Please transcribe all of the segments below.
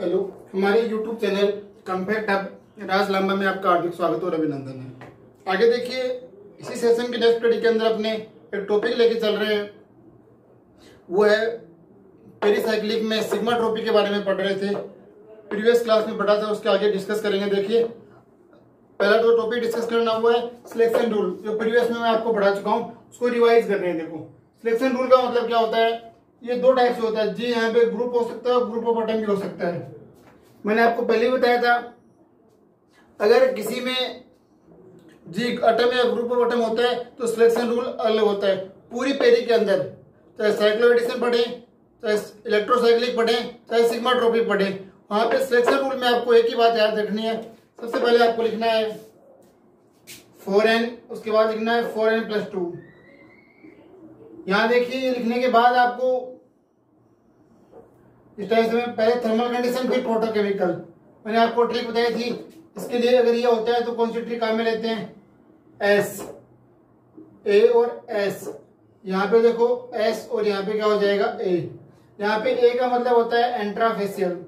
Hello, हमारे YouTube channel compact hub राज लांबा में आपका हार्दिक स्वागत और अभिनंदन है। आगे देखिए, इसी सेशन के नेक्स्ट स्टडी के अंदर अपने एक टॉपिक लेके चल रहे हैं, वो है पेरीसाइक्लिक में सिग्मा ट्रॉपी के बारे में पढ़ रहे थे। प्रीवियस क्लास में पढ़ा था, उसके आगे डिस्कस करेंगे। देखिए, पहला तो टॉपिक डिस्कस करना हुआ है सिलेक्शन रूल, जो प्रीवियस में मैं आपको पढ़ा चुका हूँ, उसको रिवाइज कर रहे हैं। देखो, सिलेक्शन रूल का मतलब क्या होता है, ये दो टाइप से होता है जी। यहाँ पे ग्रुप हो सकता है और ग्रुप ऑफ एटम भी हो सकता है। मैंने आपको पहले ही बताया था, अगर किसी में जी एटम या ग्रुप ऑफ एटम होता है तो सिलेक्शन रूल अलग होता है। पूरी पेरी के अंदर चाहे साइक्लोएडिशन पढ़े, चाहे इलेक्ट्रोसाइक्लिक पढ़े, चाहे सिग्मा ट्रॉपी पढ़े, वहां पे सिलेक्शन रूल में आपको एक ही बात याद रखनी है। सबसे पहले आपको लिखना है 4n, उसके बाद लिखना है 4n+2। यहां देखिए, लिखने के बाद आपको इस टाइप से पहले थर्मल कंडीशन फिर फोटोकेमिकल। मैंने आपको ट्रिक बताई थी, इसके लिए अगर ये होता है तो कौन सी ट्रिक काम में लेते हैं, एस, ए और एस। यहाँ पे देखो एस और यहाँ पे क्या हो जाएगा, ए। यहाँ पे ए का मतलब होता है एंट्राफेसियल,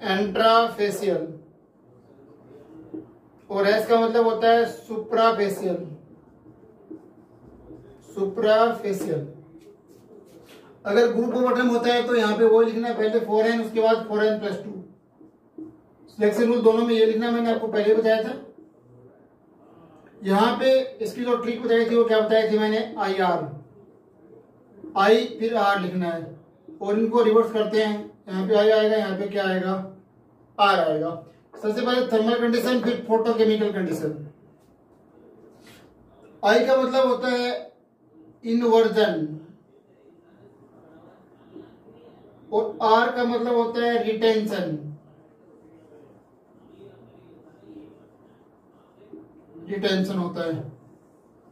एंट्राफेसियल, और एस का मतलब होता है सुप्राफेसियल, सुप्राफेसियल। अगर ग्रुप ऑफ एटम होता है तो यहाँ पे वो लिखना है, पहले 4n उसके बाद 4n+2। सिलेक्शन रूल दोनों में ये लिखना मैंने आपको पहले बताया था। यहाँ पे इसकी जो ट्रिक बताई थी वो क्या बताई थी मैंने, आई फिर आर लिखना है, और इनको रिवर्स करते हैं। यहाँ पे आई आएगा, यहाँ पे क्या आएगा, आर आएगा। सबसे पहले थर्मल कंडीशन, फिर फोटोकेमिकल कंडीशन। आई का मतलब होता है इन्वर्जन, और आर का मतलब होता है रिटेंशन। रिटेंशन होता है,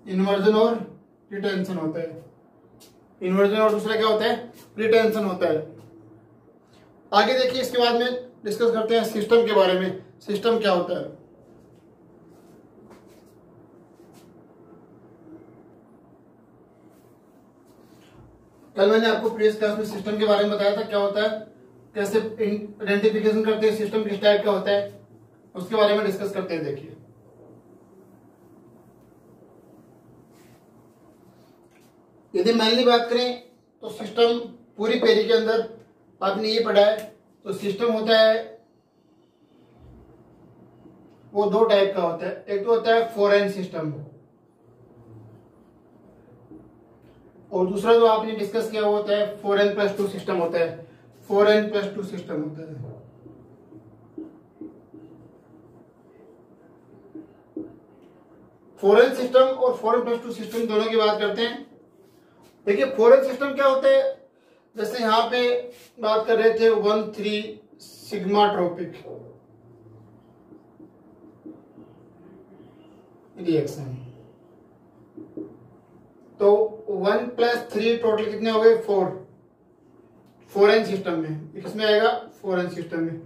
इन्वर्जन और रिटेंशन होता है। इन्वर्जन और दूसरा क्या होता है, रिटेंशन होता है। आगे देखिए, इसके बाद में डिस्कस करते हैं सिस्टम के बारे में। सिस्टम क्या होता है, कल मैंने आपको प्रीवियस क्लास में सिस्टम के बारे में बताया था, क्या होता है, कैसे आइडेंटिफिकेशन करते हैं, सिस्टम किस टाइप का होता है, उसके बारे में डिस्कस करते हैं। देखिए, यदि मेनली बात करें तो सिस्टम पूरी पेरी के अंदर आपने ये पढ़ा है, तो सिस्टम होता है वो दो टाइप का होता है। एक तो होता है 4n सिस्टम, और दूसरा जो आपने डिस्कस किया वो होता है 4n+2 सिस्टम होता है। 4n+2 सिस्टम होता है। फोरेन सिस्टम और 4n+2 सिस्टम दोनों की बात करते हैं। देखिए, 4n सिस्टम क्या होता है, जैसे यहां पे बात कर रहे थे 1,3 सिग्मा ट्रॉपिक रिएक्शन, तो 1+3 टोटल कितने हो गए, 4। 4n सिस्टम में किसमें आएगा, 4n सिस्टम में।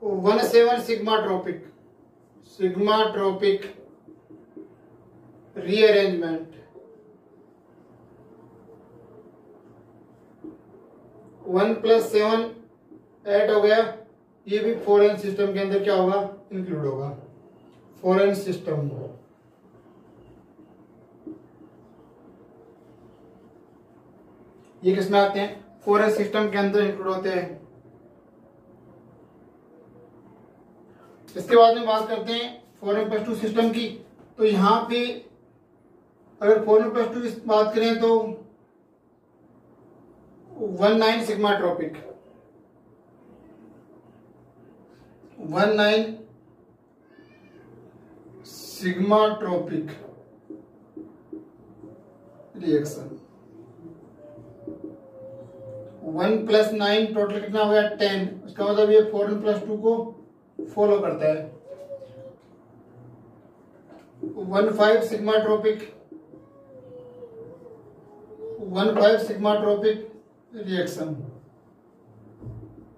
1,7 सिग्मा ट्रॉपिक रीअरेंजमेंट, 1+7 ऐड हो गया, ये भी 4n सिस्टम के अंदर क्या होगा, इंक्लूड होगा। 4n सिस्टम, ये किसमें आते हैं, 4n सिस्टम के अंदर इंक्लूड होते हैं। इसके बाद में बात करते हैं 4n+2 सिस्टम की। तो यहां पे अगर 4n+2 की बात करें तो 19 sigmatropic, 19 sigmatropic reaction. 1+9 total कितना हो गया, 10। उसका मतलब ये 4n+2 को फॉलो करता है। 1,5 sigmatropic, 1,5 sigmatropic reaction.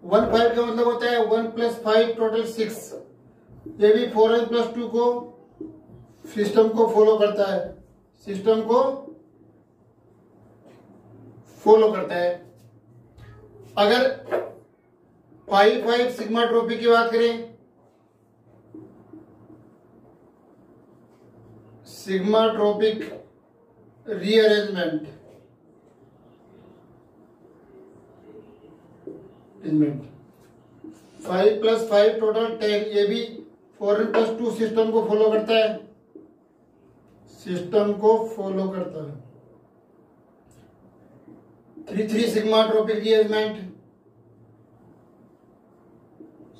1,5 का मतलब होता है 1+5 टोटल 6। ये भी 4n+2 को सिस्टम को फॉलो करता है, सिस्टम को फॉलो करता है। अगर 5,5 सिग्मा ट्रोपिक की बात करें, सिग्मा ट्रोपिक रीअरेंजमेंट 5+5 टोटल 10, ये भी 4n+2 सिस्टम को फॉलो करता है, सिस्टम को फॉलो करता है। 3 sigma trophic rearrangement,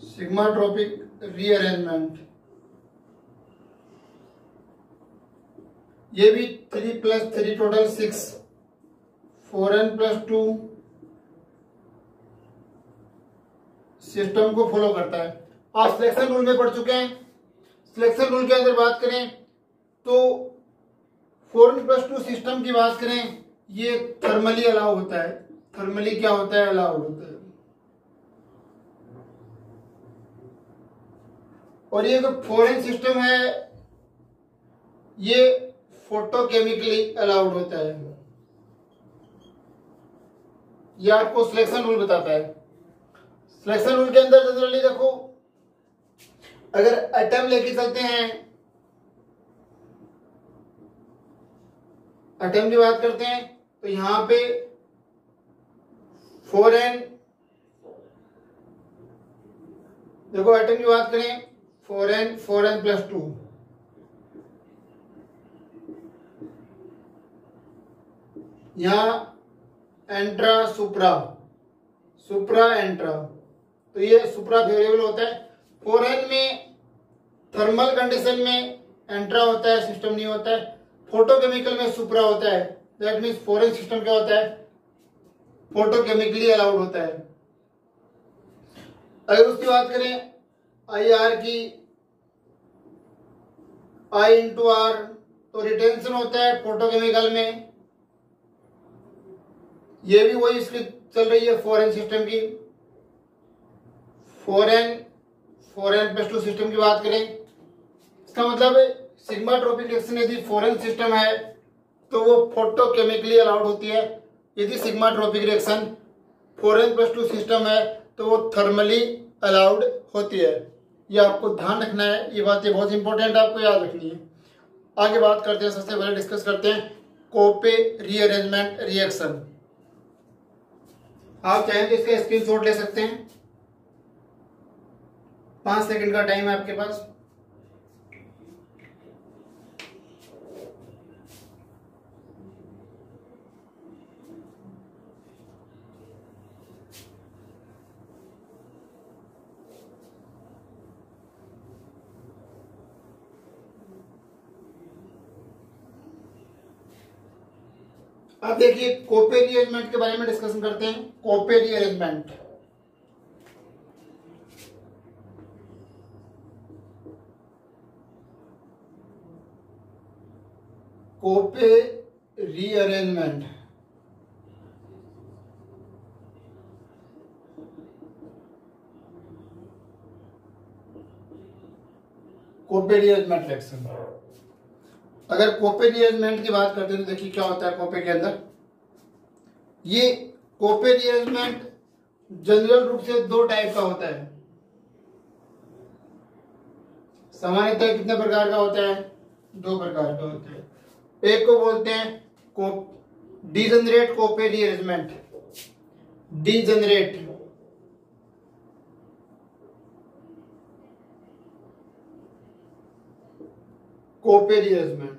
sigma trophic rearrangement, ये भी 3+3 टोटल 6, 4n+2 सिस्टम को फॉलो करता है। आप सिलेक्शन रूल में पढ़ चुके हैं। सिलेक्शन रूल के अंदर बात करें तो 4n+2 सिस्टम की बात करें, ये थर्मली अलाउ होता है। थर्मली क्या होता है? अलाउड होता है। और ये जो 4n सिस्टम है ये फोटोकेमिकली अलाउड होता है। ये आपको सिलेक्शन रूल बताता है। सिलेक्शन रूल के अंदर जनरली देखो, अगर एटम लेके चलते हैं, एटम की बात करते हैं तो यहां पे 4n, देखो एटम की बात करें 4n+2, यहां एंट्रा सुप्रा, सुप्रा एंट्रा, तो ये सुप्रा फेवरेबल होता है। 4n में थर्मल कंडीशन में एंट्रा होता है, सिस्टम नहीं होता है। फोटोकेमिकल में सुप्रा होता है। दैट मीन्स 4n सिस्टम क्या होता है? फोटोकेमिकली अलाउड होता है। अगर उसकी बात करें IR की, I/R, तो रिटेंशन होता है फोटोकेमिकल में, ये भी वही इसकी चल रही है 4n सिस्टम की। 4n+2 सिस्टम की बात करें, इसका मतलब सिग्मा ट्रोपिक रिएक्शन यदि 4n सिस्टम है तो वो फोटोकेमिकली अलाउड होती है। यदि sigma trophic reaction 4n+2 system है तो वो थर्मली अलाउड होती है। ये आपको ध्यान रखना है, ये बातें बहुत इंपॉर्टेंट आपको याद रखनी है। आगे बात करते हैं, सबसे पहले डिस्कस करते हैं कोपे रीअरेंजमेंट रिएक्शन। आप चाहें तो इसका स्क्रीनशॉट ले सकते हैं, 5 सेकंड का टाइम है आपके पास। अब देखिए कोपे रीअरेंजमेंट के बारे में डिस्कशन करते हैं। कोपे रीअरेंजमेंट, कोपे रीअरेंजमेंट, कोपे रीअरेंजमेंट रिएक्शन। अगर कोपे रीअरेंजमेंट की बात करते हैं तो देखिए क्या होता है कोपे के अंदर। ये कोपे रीअरेंजमेंट जनरल रूप से 2 टाइप का होता है। सामान्यतः कितने प्रकार का होता है? 2 प्रकार का होता है। एक को बोलते हैं डीजनरेट कोपे रीअरेंजमेंट, डीजनरेट, कोपे रीअरेंजमेंट।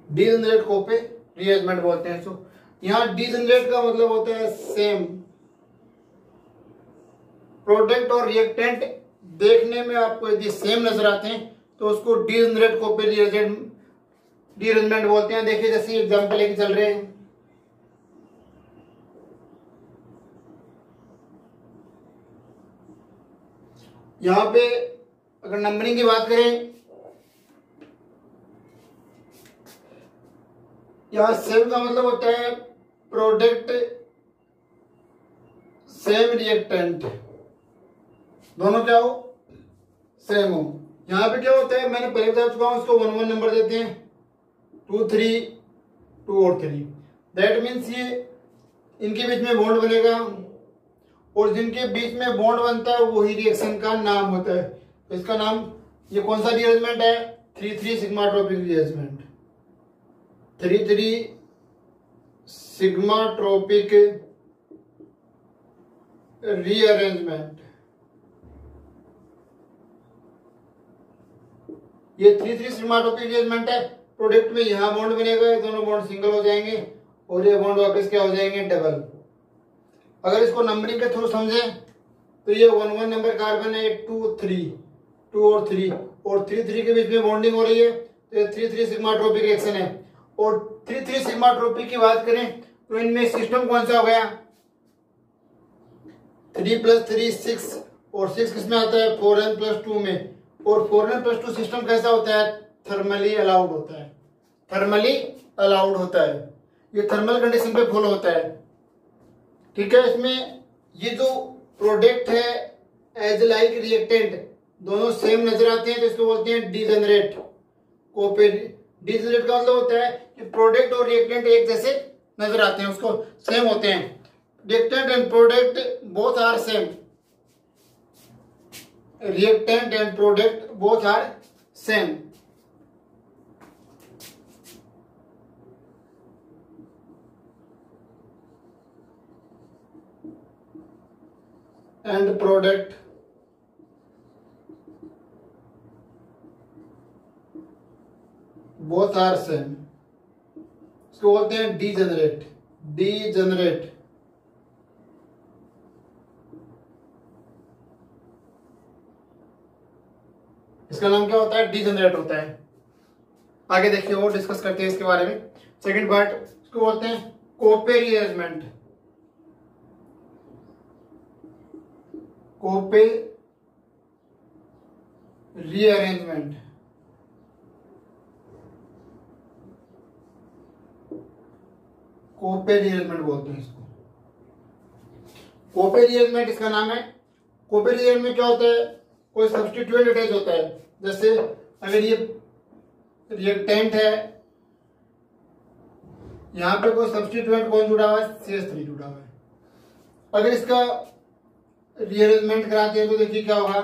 डीजनरेट कोपे रीअरेंजमेंट बोलते हैं। सो यहां डीजनरेट का मतलब होता है सेम प्रोडक्ट और रिएक्टेंट देखने में आपको यदि सेम नजर आते हैं तो उसको डीजनरेट कोपे रीअरेंजमेंट बोलते हैं। देखिए जैसे एग्जांपल लेके चल रहे हैं, यहां पे अगर नंबरिंग की बात करें, यहां सेम का मतलब होता है प्रोडक्ट सेम रिएक्टेंट, दोनों क्या हो? सेम हो। यहाँ पे क्या होता है, मैंने पहले बता चुका हूँ, उसको 1 1 नंबर देते हैं, 2 3 2 और 3। दैट मीन्स ये इनके बीच में बॉन्ड बनेगा, और जिनके बीच में बॉन्ड बनता है वही रिएक्शन का नाम होता है। तो इसका नाम, ये कौन सा रिअरेंजमेंट है, 3 3 sigmatropic rearrangement, 3 3 sigmatropic rearrangement. ये 3 3 सिग्मा ट्रॉपिक रीअरेंजमेंट है। प्रोडक्ट में यहां बॉन्ड बनेगा, ये दोनों बॉन्ड सिंगल हो जाएंगे और ये बॉन्ड वापस क्या हो जाएंगे, डबल। अगर इसको नंबरिंग के थ्रू समझे तो ये 1 1 नंबर कार्बन है, 2 3 2 और 3 और 3 3 के बीच में बॉन्डिंग हो रही है, तो ये 3 3 सिग्मा ट्रॉपिक रिएक्शन है। और 3 3 सिग्मा ट्रॉपिक की बात करें तो इनमें सिस्टम कौन सा हो गया, 3 + 3 6, और 6 किसमें आता है, 4n+2 में। और 4n+2 सिस्टम कैसा होता है, थर्मली अलाउड होता है, थर्मली अलाउड होता है, ये थर्मल कंडीशन पे फॉलो होता है। ठीक है, इसमें ये जो प्रोडक्ट है एज लाइक रिएक्टेंट दोनों सेम नजर आते हैं, तो इसको बोलते हैं डीजेनरेट कोपेर। डीजेनरेट का मतलब होता है कि प्रोडक्ट और रिएक्टेंट एक जैसे नजर आते हैं, उसको सेम होते हैं। Reactant and product both are same, reactant and product both are same. And product both are same, इसको बोलते हैं डीजेनरेट, डीजेनरेट। इसका नाम क्या होता है, डीजेनरेट होता है। आगे देखिए और डिस्कस करते हैं इसके बारे में। सेकंड पार्ट, इसको बोलते हैं कोपे रीअरेंजमेंट, कोपे रीअरेंजमेंट। कोपे रीअरेंजमेंट बोलते हैं इसको, कोपे रीअरेंजमेंट इसका नाम है। कोपे रीअरेंजमेंट क्या होता है, कोई सब्स्टिट्यूएंट अटैच होता है। जैसे अगर ये रिएक्टेंट है, यहां पे कोई सब्स्टिट्यूएंट कौन जुड़ा हुआ है, CH3 जुड़ा हुआ है। अगर इसका रीअरेंजमेंट कराते हैं तो देखिए क्या होगा।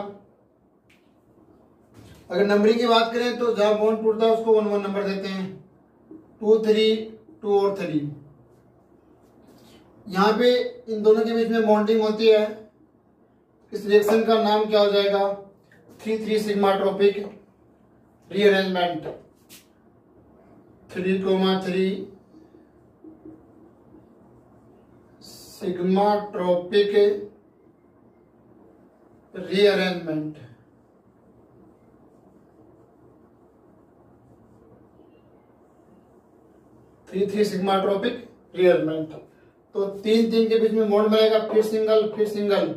अगर नंबरिंग की बात करें तो जहां बॉन्ड टूटता है उसको 1 1 नंबर देते हैं, 2 3 2 और 3। यहाँ पे इन दोनों के बीच में बॉन्डिंग होती है, इस रिएक्शन का नाम क्या हो जाएगा, 3 3 sigmatropic rearrangement. 3 3 sigmatropic rearrangement. Three sigmatropic rearrangement. तो 3 3 के बीच में बॉन्ड बनेगा, फिर सिंगल फिर सिंगल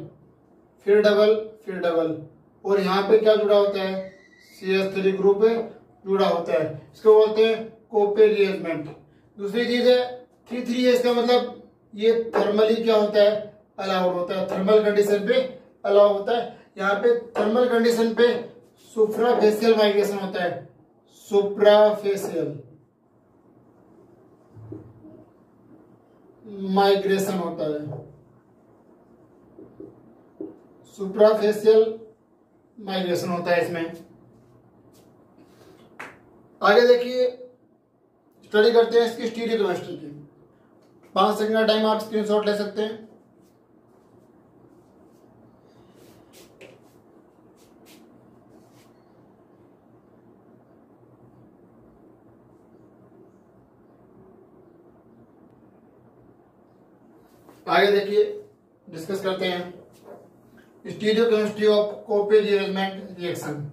फिर डबल फिर डबल, और यहाँ पे क्या जुड़ा होता है, CH3 ग्रुप जुड़ा होता है। इसको बोलते हैं कोपे रीअरेंजमेंट। दूसरी चीज है 3 3, इसका मतलब ये थर्मली क्या होता है, अलाउड होता है, थर्मल कंडीशन पे अलाउ होता है। यहाँ पे थर्मल कंडीशन पे सुप्राफेशियल माइग्रेशन होता है, सुप्राफेशियल माइग्रेशन होता है, सुप्राफेशियल माइग्रेशन होता है इसमें। आगे देखिए, स्टडी करते हैं इसकी स्टीरियोकेमिस्ट्री की। 5 सेकंड का टाइम, आप स्क्रीनशॉट ले सकते हैं। आगे देखिए, डिस्कस करते हैं stereochemistry of Cope rearrangement reaction.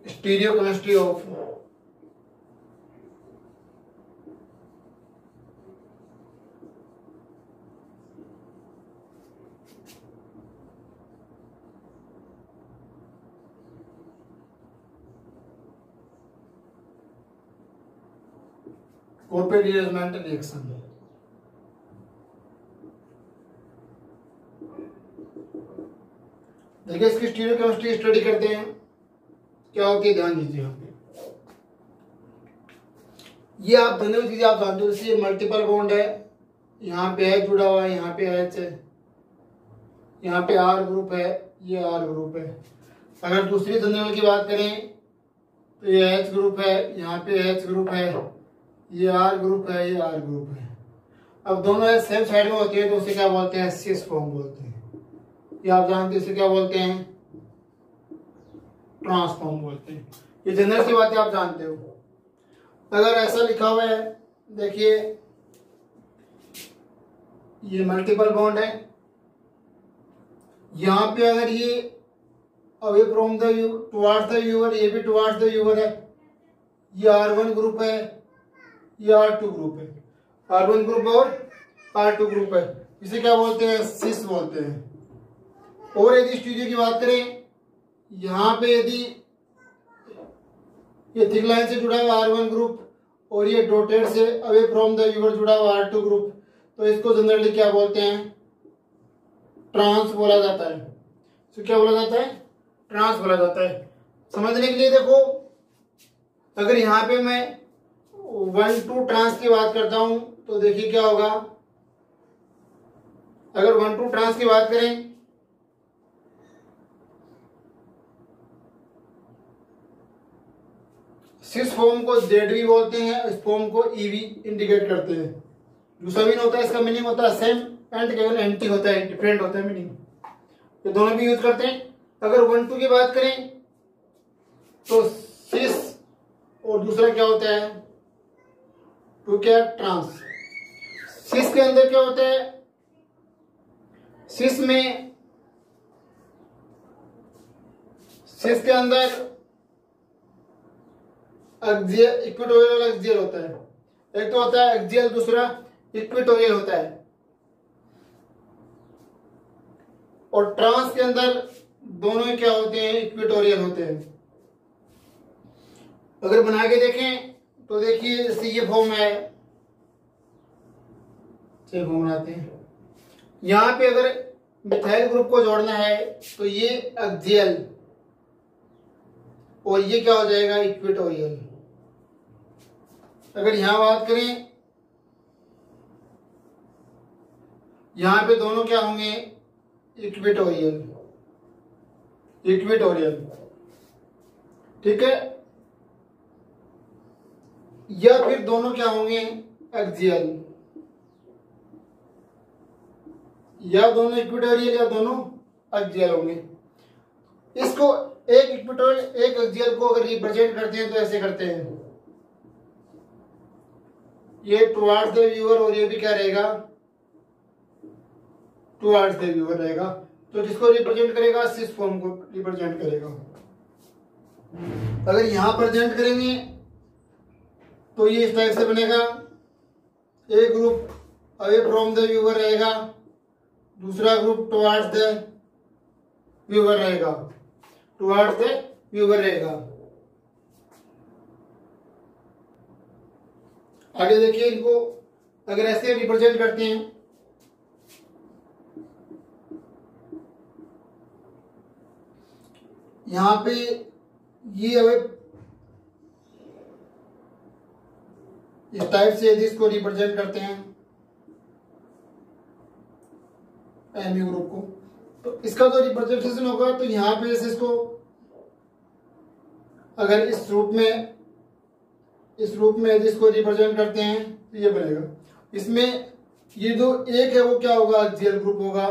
Stereochemistry of Cope rearrangement reaction. देखिए इसकी स्टीरियोकेमिस्ट्री स्टडी करते हैं, क्या होती है ध्यान दीजिए। यहाँ पे ये आप दोनों चीजें आप जानते हो, जैसे मल्टीपल बॉन्ड है, यहाँ पे H जुड़ा हुआ है, यहाँ पे H है, यहाँ पे R ग्रुप है, ये R ग्रुप है। अगर दूसरी जनरल की बात करें तो ये H ग्रुप है, यहाँ पे H ग्रुप है, ये R ग्रुप है, ये R ग्रुप है। अब दोनों सेम साइड में होती है तो उसे क्या बोलते हैं, सिस फॉर्म बोलते हैं। ये आप जानते हैं इसे क्या बोलते हैं, ट्रांसफॉर्म बोलते हैं। ये जनरल की बातें आप जानते हो। अगर ऐसा लिखा हुआ है, देखिए ये मल्टीपल बॉन्ड है, यहां पे अगर ये away from the towards the viewer, ये भी टुवार्ड्स द व्यूअर है, ये R1 ग्रुप है, ये R2 ग्रुप है, R1 ग्रुप और R2 ग्रुप है। इसे क्या बोलते हैं, सिस बोलते हैं। और यदि स्टीरियो की बात करें, यहां पे यदि ये थिक लाइन से जुड़ा हुआ R1 ग्रुप और ये डॉटेड से अवे फ्रॉम द व्यूअर जुड़ा हुआ R2 ग्रुप, तो इसको जनरली क्या बोलते हैं, ट्रांस बोला जाता है। तो क्या बोला जाता है, ट्रांस बोला जाता है। समझने के लिए देखो, अगर यहाँ पे मैं 1,2 ट्रांस की बात करता हूं तो देखिए क्या होगा। अगर 1,2 ट्रांस की बात करें, सिस फॉर्म को जेड भी बोलते हैं, इस फॉर्म को ईवी इंडिकेट करते हैं। जो समीन होता है इसका मीनिंग होता है सेम, एंड केवल एंटी होता है, डिफरेंट होता है मीनिंग। ये दोनों भी यूज करते हैं। अगर 1,2 की बात करें तो सिस और दूसरा क्या होता है, टू क्या, ट्रांस। सिस के अंदर क्या होता है, सिस के अंदर इक्वेटोरियल और एक्सियल होता है। एक तो होता है एक्सियल, दूसरा इक्वेटोरियल होता है। और ट्रांस के अंदर दोनों क्या होते हैं, इक्वेटोरियल होते हैं। अगर बना के देखें तो देखिए जैसे ये फॉर्म है, ये फॉर्म बनाते हैं। यहां पे अगर मिथाइल ग्रुप को जोड़ना है तो ये एक्सियल और ये क्या हो जाएगा, इक्वेटोरियल। अगर यहां बात करें, यहां पे दोनों क्या होंगे, इक्वेटोरियल, ठीक है। या फिर दोनों क्या होंगे, एक्सियल, या दोनों इक्वेटोरियल या दोनों एक्सियल होंगे। इसको एक इक्वेटोरियल एक एक्सियल को अगर रिप्रेजेंट करते हैं तो ऐसे करते हैं, ये टुवार्ड्स द व्यूअर और ये भी क्या रहेगा, टुवार्ड्स द व्यूअर रहेगा। तो जिसको रिप्रेजेंट करेगा, सिस फॉर्म को रिप्रेजेंट करेगा। अगर यहां प्रेजेंट करेंगे तो ये इस टाइप से बनेगा, एक group away from the viewer रहेगा, दूसरा ग्रुप टुवार्ड्स द व्यूअर रहेगा, टुवार्ड्स द व्यूअर रहेगा। आगे देखिए, इनको अगर ऐसे रिप्रेजेंट करते हैं, यहां पे ये अवे इस टाइप से यदि इसको रिप्रेजेंट करते हैं एमयू ग्रुप को, तो इसका जो रिप्रेजेंटेशन होगा, तो यहां पे जैसे इसको अगर इस रूप में यदि इसको रिप्रेजेंट करते हैं तो ये बनेगा। इसमें ये जो एक है वो क्या होगा, एक्सियल ग्रुप होगा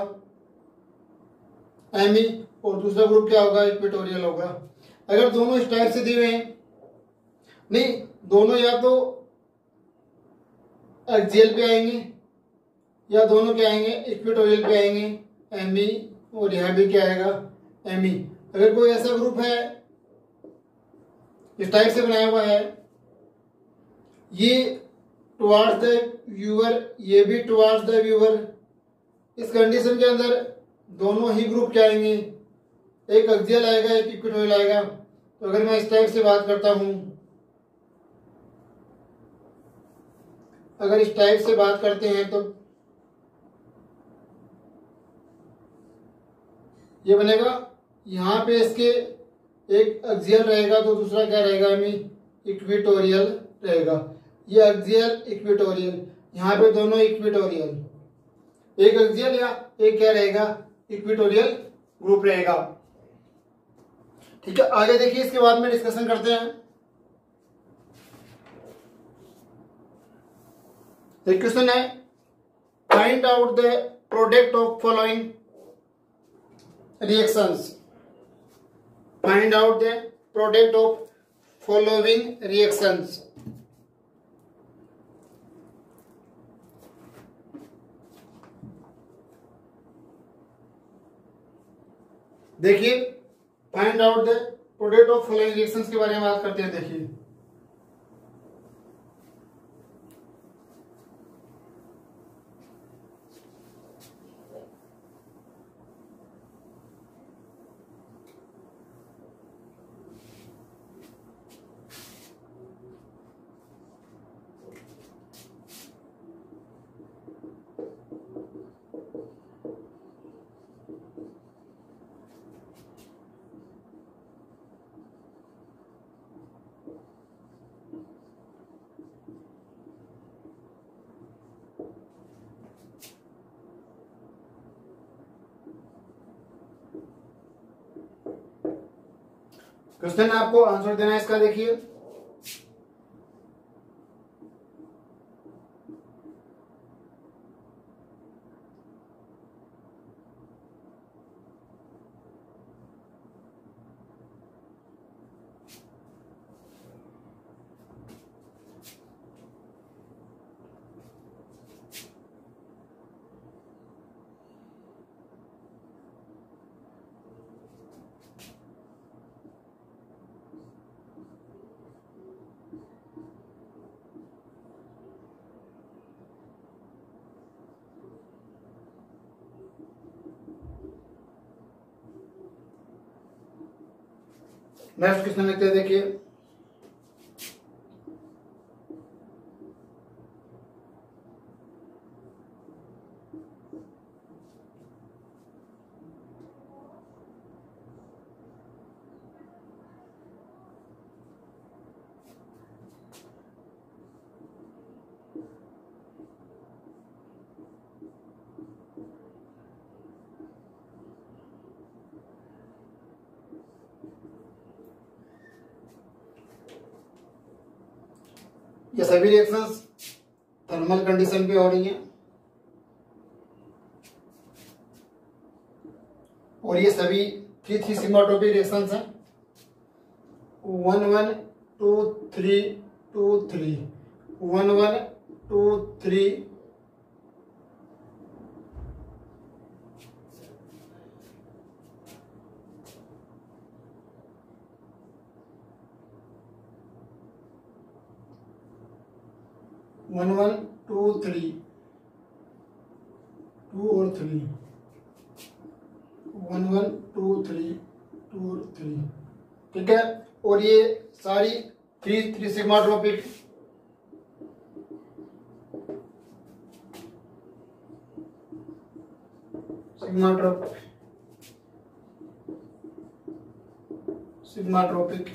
एमी, और दूसरा ग्रुप क्या होगा, इक्वेटोरियल होगा। अगर दोनों इस टाइप से दिए हुए हैं, नहीं दोनों या तो एक्सियल पे आएंगे या दोनों क्या आएंगे, इक्वेटोरियल पे आएंगे, एमी, और यहां भी क्या आएगा, एमी। अगर कोई ऐसा ग्रुप है इस टाइप से बनाया हुआ है, ये टुवार्ड्स द व्यूअर, ये भी टुवार्ड्स द व्यूअर, इस कंडीशन के अंदर दोनों ही ग्रुप क्या आएंगे, एक एक्सियल आएगा, एक इक्वेटोरियल आएगा। तो अगर मैं इस टाइप से बात करता हूं, अगर इस टाइप से बात करते हैं तो ये बनेगा, यहाँ पे इसके एक एक्सियल रहेगा तो दूसरा क्या रहेगा हमें इक्वेटोरियल रहेगा। ये एक्सियल इक्वेटोरियल, यहाँ पे दोनों इक्वेटोरियल, एक एक्सियल या एक क्या रहेगा इक्वेटोरियल ग्रुप रहेगा। ठीक है, आगे देखिए इसके बाद में डिस्कशन करते हैं। एक क्वेश्चन है, find out the product of following reactions. Find out the product of following reactions. देखिए find out the product of following reactions के बारे में बात करते हैं। देखिए क्वेश्चन आपको आंसर देना है इसका। देखिए नेक्स्ट क्वेश्चन लिखते हैं। देखिए ये सभी रिएक्शंस थर्मल कंडीशन पे हो रही हैं और ये सभी 3 सिग्माट्रोपिक रिएक्शंस हैं। 1 1 2 3 2 3 1 1 2 3 1 1 2 3 2 और 3 1 1 2 3 2 और 3। ठीक है, और ये सारी 3 सिग्माट्रोपिक सिग्माट्रोपिक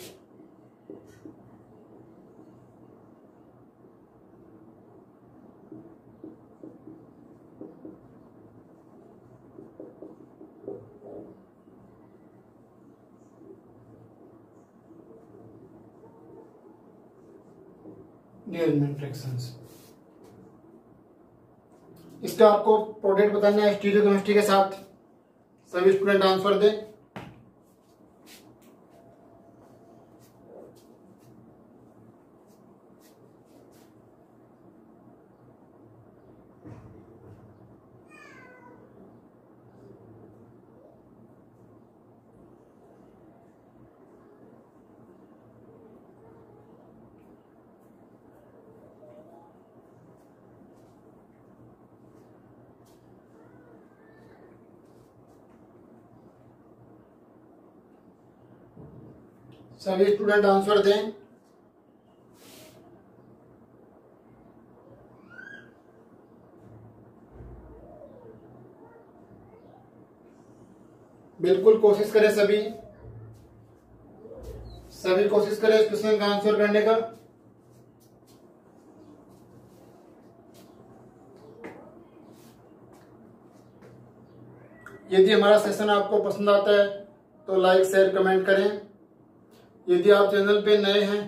डिअरेंजमेंट रिएक्शंस। इसका आपको प्रोडक्ट बताना है स्टीरियोकेमिस्ट्री के साथ। सभी स्टूडेंट आंसर दें। सभी स्टूडेंट आंसर दें। बिल्कुल कोशिश करें, सभी कोशिश करें इस क्वेश्चन का आंसर करने का। यदि हमारा सेशन आपको पसंद आता है तो लाइक शेयर कमेंट करें। यदि आप चैनल पे नए हैं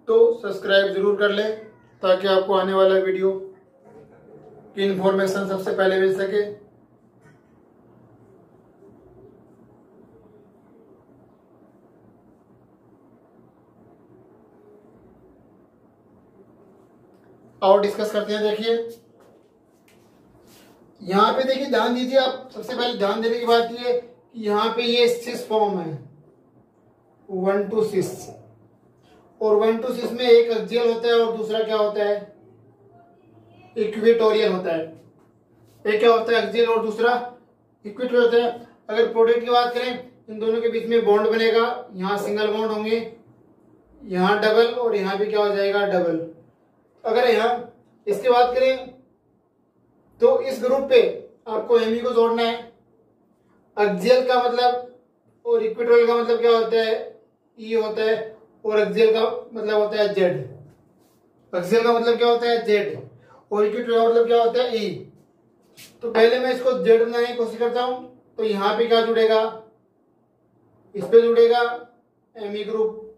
तो सब्सक्राइब जरूर कर लें ताकि आपको आने वाला वीडियो की इंफॉर्मेशन सबसे पहले मिल सके। और डिस्कस करते हैं। देखिए यहाँ पे देखिए, ध्यान दीजिए आप। सबसे पहले ध्यान देने की बात ये कि यहाँ पे ये सिस फॉर्म है 1 to 6, और 1 to 6 में एक एक्सियल होता है और दूसरा क्या होता है, इक्वेटोरियल होता है। एक क्या होता है, एक्सियल, और दूसरा इक्वेटोरियल होता है। अगर प्रोडक्ट की बात करें, इन दोनों के बीच में बॉन्ड बनेगा। यहाँ सिंगल बॉन्ड होंगे, यहाँ डबल, और यहाँ पे क्या हो जाएगा, डबल। अगर यहाँ इसकी बात करें तो इस ग्रुप पे आपको एमी को जोड़ना है। एक्सियल का मतलब और इक्वेटोरियल का मतलब क्या होता है, ई होता है, और एक्सियल का मतलब होता है जेड। एक्सियल का मतलब क्या होता है, जेड, और इक्वेटोरियल का मतलब क्या होता है, ई। तो पहले मैं इसको जेड बनाने की कोशिश करता हूं। तो यहाँ पे क्या जुड़ेगा, इस पे जुड़ेगा एमी ग्रुप।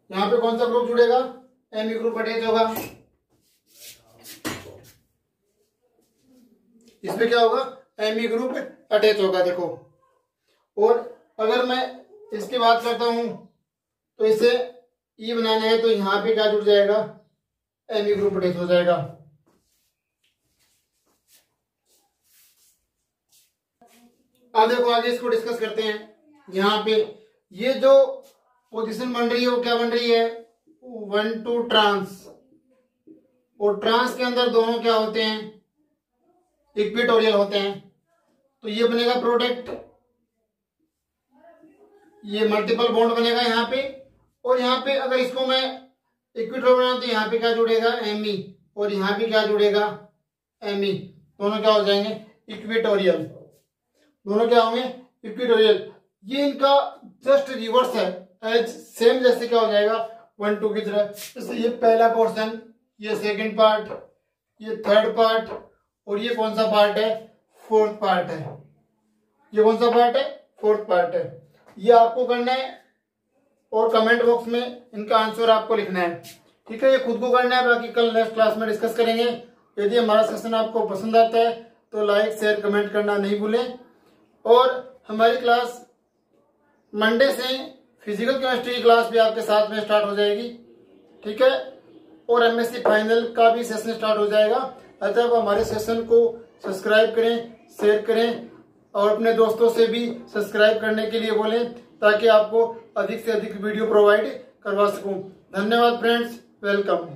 यहाँ पे कौन सा ग्रुप जुड़ेगा, एमी ग्रुप अटैच होगा। इसमें क्या होगा, एमी ग्रुप अटैच होगा। देखो, और अगर मैं इसकी बात करता हूं तो इसे ई बनाना है तो यहां पे क्या जुड़ जाएगा, एमी ग्रुप अटैच हो जाएगा। अब देखो आगे इसको डिस्कस करते हैं। यहाँ पे ये जो पोजीशन बन रही है वो क्या बन रही है, 1 to ट्रांस, और ट्रांस के अंदर दोनों क्या होते हैं, इक्वेटोरियल होते हैं। तो ये बनेगा प्रोडक्ट, ये मल्टीपल बॉन्ड बनेगा यहाँ पे, और यहाँ पे अगर इसको मैं इक्वेटोरियल बनाऊं तो यहाँ पे क्या जुड़ेगा, एमी, और यहाँ पे क्या जुड़ेगा, एमी। दोनों क्या हो जाएंगे, इक्वेटोरियल। दोनों क्या होंगे, इक्वेटोरियल। ये इनका जस्ट रिवर्स है, एज सेम जैसे क्या हो जाएगा 1 2 की तरह। जैसे ये पहला पोर्शन, ये सेकंड पार्ट, ये थर्ड पार्ट, और ये कौन सा पार्ट है, फोर्थ पार्ट है। ये कौन सा पार्ट है, फोर्थ पार्ट है। ये आपको करना है और कमेंट बॉक्स में इनका आंसर आपको लिखना है, ठीक है। ये खुद को करना है, बाकी कल नेक्स्ट क्लास में डिस्कस करेंगे। यदि हमारा सेशन आपको पसंद आता है तो लाइक शेयर कमेंट करना नहीं भूलें। और हमारी क्लास मंडे से फिजिकल केमिस्ट्री की क्लास भी आपके साथ में स्टार्ट हो जाएगी, ठीक है। और एमएससी फाइनल का भी सेशन स्टार्ट हो जाएगा। अतः आप हमारे सेशन को सब्सक्राइब करें, शेयर करें, और अपने दोस्तों से भी सब्सक्राइब करने के लिए बोलें ताकि आपको अधिक से अधिक वीडियो प्रोवाइड करवा सकूं। धन्यवाद फ्रेंड्स, वेलकम।